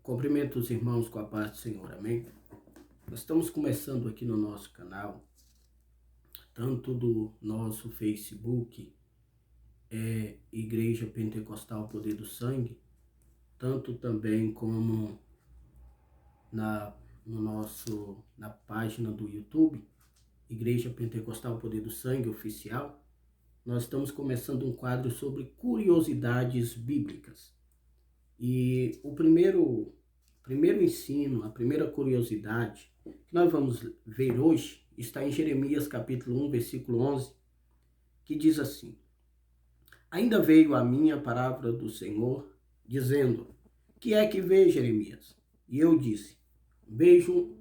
Cumprimento os irmãos com a paz do Senhor, amém? Nós estamos começando aqui no nosso canal, tanto do nosso Facebook, Igreja Pentecostal Poder do Sangue, tanto também como na página do YouTube, Igreja Pentecostal Poder do Sangue Oficial. Nós estamos começando um quadro sobre curiosidades bíblicas. E o primeiro ensino, a primeira curiosidade que nós vamos ver hoje está em Jeremias capítulo 1, versículo 11, que diz assim: Ainda veio a mim a palavra do Senhor, dizendo: Que é que vê, Jeremias? E eu disse: Vejo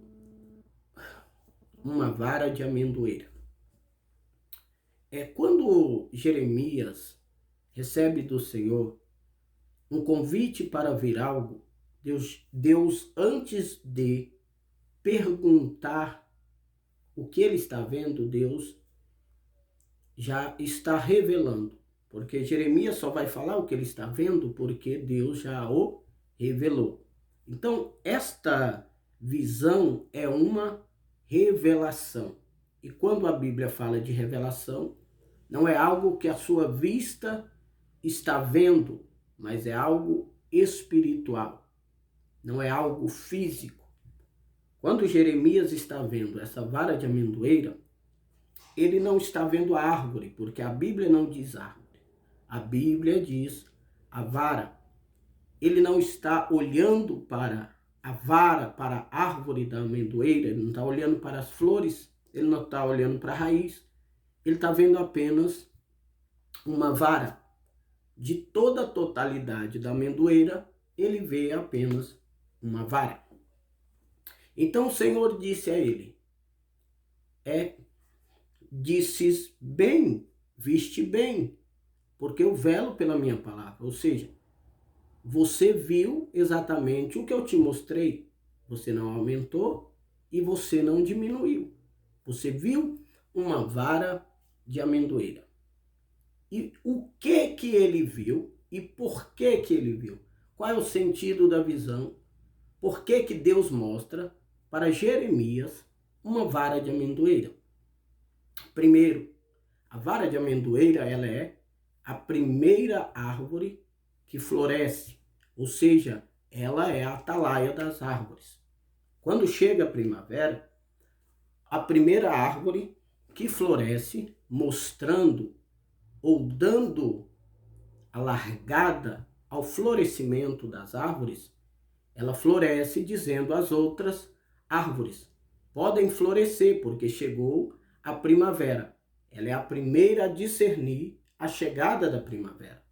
uma vara de amendoeira. Quando Jeremias recebe do Senhor um convite para ver algo, Deus, antes de perguntar o que ele está vendo, Deus já está revelando. Porque Jeremias só vai falar o que ele está vendo porque Deus já o revelou. Então, esta visão é uma revelação. E quando a Bíblia fala de revelação, não é algo que a sua vista está vendo, mas é algo espiritual. Não é algo físico. Quando Jeremias está vendo essa vara de amendoeira, ele não está vendo a árvore, porque a Bíblia não diz árvore. A Bíblia diz a vara. Ele não está olhando para a vara, para a árvore da amendoeira, ele não está olhando para as flores, ele não está olhando para a raiz, ele está vendo apenas uma vara. De toda a totalidade da amendoeira, ele vê apenas uma vara. Então o Senhor disse a ele: disses bem, viste bem, porque eu velo pela minha palavra. Ou seja, você viu exatamente o que eu te mostrei. Você não aumentou e você não diminuiu. Você viu uma vara de amendoeira. E o que ele viu e por que ele viu? Qual é o sentido da visão? Por que Deus mostra para Jeremias uma vara de amendoeira? Primeiro, a vara de amendoeira ela é a primeira árvore que floresce, ou seja, ela é a atalaia das árvores. Quando chega a primavera, a primeira árvore que floresce, mostrando ou dando a largada ao florescimento das árvores, ela floresce dizendo às outras árvores: podem florescer porque chegou a primavera. Ela é a primeira a discernir a chegada da primavera.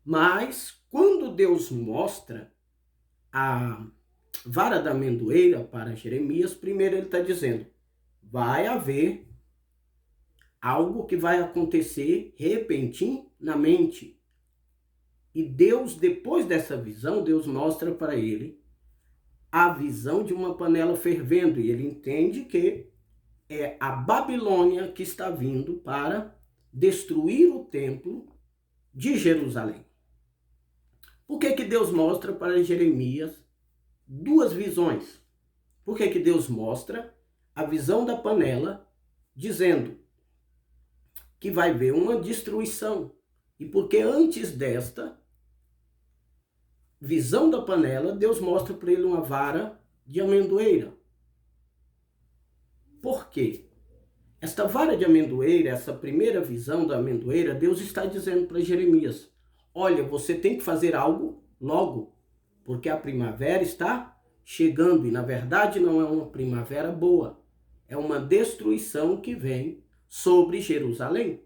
Mas quando Deus mostra a vara da amendoeira para Jeremias, primeiro ele está dizendo: vai haver algo que vai acontecer repentinamente. E Deus, depois dessa visão, Deus mostra para ele a visão de uma panela fervendo. E ele entende que é a Babilônia que está vindo para destruir o templo de Jerusalém. Por que Deus mostra para Jeremias duas visões? Por que Deus mostra a visão da panela dizendo que vai haver uma destruição? E porque antes desta visão da panela, Deus mostra para ele uma vara de amendoeira. Por quê? Esta vara de amendoeira, essa primeira visão da amendoeira, Deus está dizendo para Jeremias: olha, você tem que fazer algo logo, porque a primavera está chegando. E na verdade não é uma primavera boa, é uma destruição que vem sobre Jerusalém.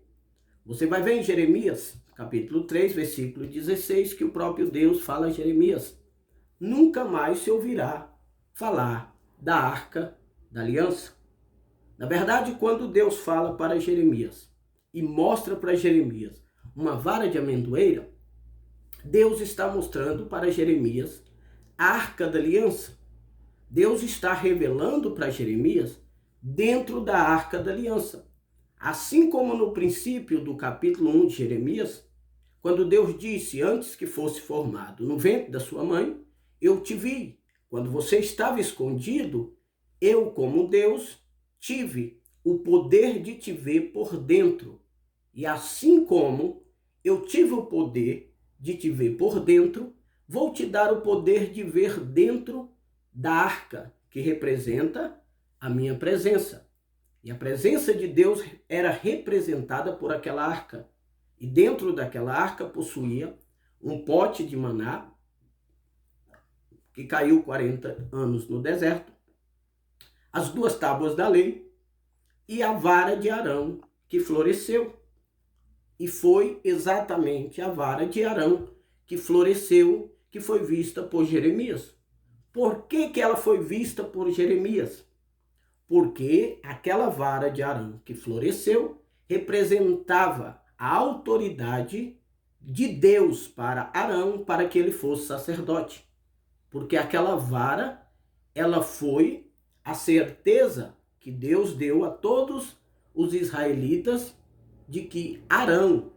Você vai ver em Jeremias, capítulo 3, versículo 16, que o próprio Deus fala a Jeremias: nunca mais se ouvirá falar da Arca da Aliança. Na verdade, quando Deus fala para Jeremias e mostra para Jeremias uma vara de amendoeira, Deus está mostrando para Jeremias a Arca da Aliança. Deus está revelando para Jeremias dentro da Arca da Aliança. Assim como no princípio do capítulo 1 de Jeremias, quando Deus disse antes que fosse formado no ventre da sua mãe, eu te vi. Quando você estava escondido, eu, como Deus, tive o poder de te ver por dentro. E assim como eu tive o poder de te ver por dentro, vou te dar o poder de ver dentro da arca, que representa a minha presença. E a presença de Deus era representada por aquela arca. E dentro daquela arca possuía um pote de maná, que caiu 40 anos no deserto, as 2 tábuas da lei e a vara de Arão, que floresceu. E foi exatamente a vara de Arão que floresceu, que foi vista por Jeremias. Por que ela foi vista por Jeremias? Porque aquela vara de Arão que floresceu representava a autoridade de Deus para Arão, para que ele fosse sacerdote. Porque aquela vara, ela foi a certeza que Deus deu a todos os israelitas de que Arão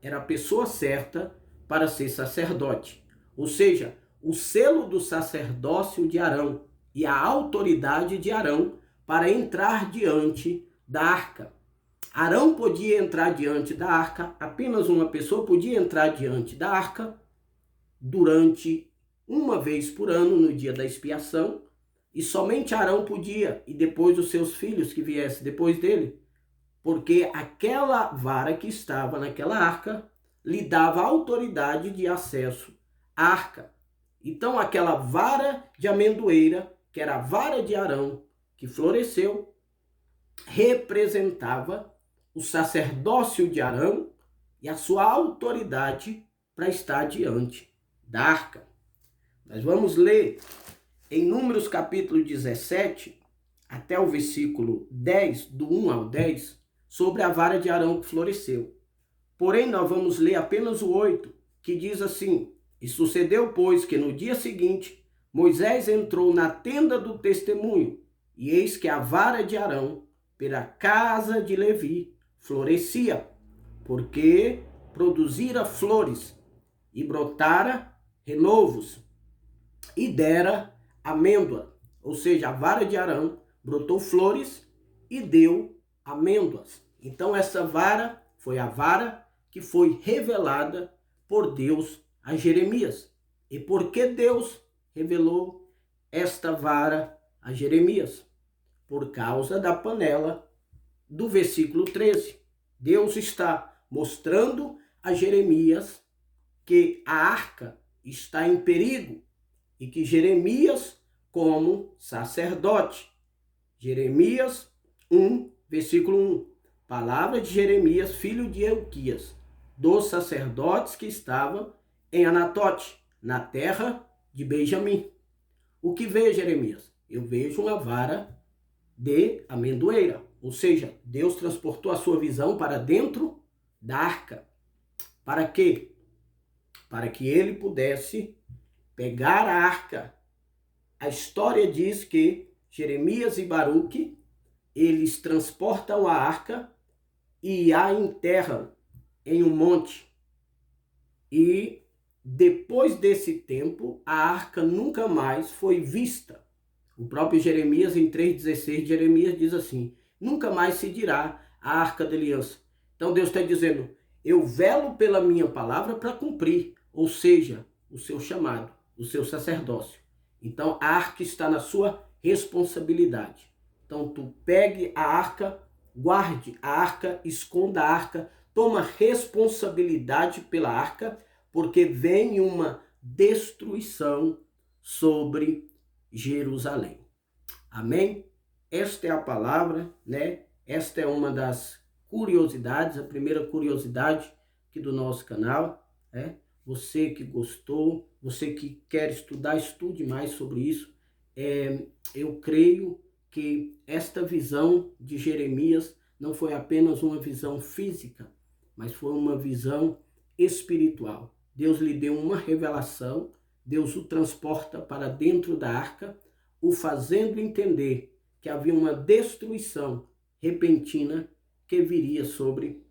era a pessoa certa para ser sacerdote. Ou seja, o selo do sacerdócio de Arão e a autoridade de Arão para entrar diante da arca. Arão podia entrar diante da arca, apenas uma pessoa podia entrar diante da arca durante uma vez por ano, no dia da expiação, e somente Arão podia, e depois os seus filhos que viessem depois dele, porque aquela vara que estava naquela arca lhe dava autoridade de acesso à arca. Então aquela vara de amendoeira, que era a vara de Arão, que floresceu, representava o sacerdócio de Arão e a sua autoridade para estar diante da arca. Nós vamos ler em Números capítulo 17, até o versículo 10, do 1 ao 10, sobre a vara de Arão que floresceu. Porém, nós vamos ler apenas o 8, que diz assim: E sucedeu, pois, que no dia seguinte, Moisés entrou na tenda do testemunho, e eis que a vara de Arão, pela casa de Levi, florescia, porque produzira flores, e brotara renovos, e dera amêndoa. Ou seja, a vara de Arão brotou flores e deu amêndoas. Então essa vara foi a vara que foi revelada por Deus a Jeremias. E por que Deus revelou esta vara a Jeremias? Por causa da panela do versículo 13. Deus está mostrando a Jeremias que a arca está em perigo e que Jeremias, como sacerdote, Jeremias 1, versículo 1, palavra de Jeremias, filho de Elquias, dos sacerdotes que estavam em Anatote, na terra de Benjamim. O que vê Jeremias? Eu vejo uma vara de amendoeira, ou seja, Deus transportou a sua visão para dentro da arca. Para quê? Para que ele pudesse pegar a arca. A história diz que Jeremias e Baruque, eles transportam a arca e a enterram em um monte. E depois desse tempo, a arca nunca mais foi vista. O próprio Jeremias, em 3,16, Jeremias diz assim: nunca mais se dirá a arca da aliança. Então Deus está dizendo: eu velo pela minha palavra para cumprir, ou seja, o seu chamado, o seu sacerdócio. Então a arca está na sua responsabilidade. Então tu pegue a arca, guarde a arca, esconda a arca, toma responsabilidade pela arca, porque vem uma destruição sobre Jerusalém. Amém? Esta é a palavra, né? Esta é uma das curiosidades, a primeira curiosidade aqui do nosso canal, né? Você que gostou, você que quer estudar, estude mais sobre isso. Eu creio que esta visão de Jeremias não foi apenas uma visão física, mas foi uma visão espiritual. Deus lhe deu uma revelação, Deus o transporta para dentro da arca, o fazendo entender que havia uma destruição repentina que viria sobre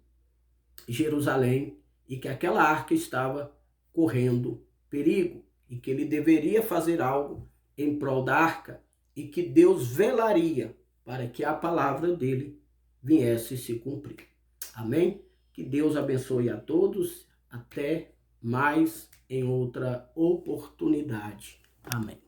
Jerusalém e que aquela arca estava correndo perigo. e que ele deveria fazer algo em prol da arca e que Deus velaria para que a palavra dele viesse se cumprir. Amém? Que Deus abençoe a todos. Até mais em outra oportunidade. Amém.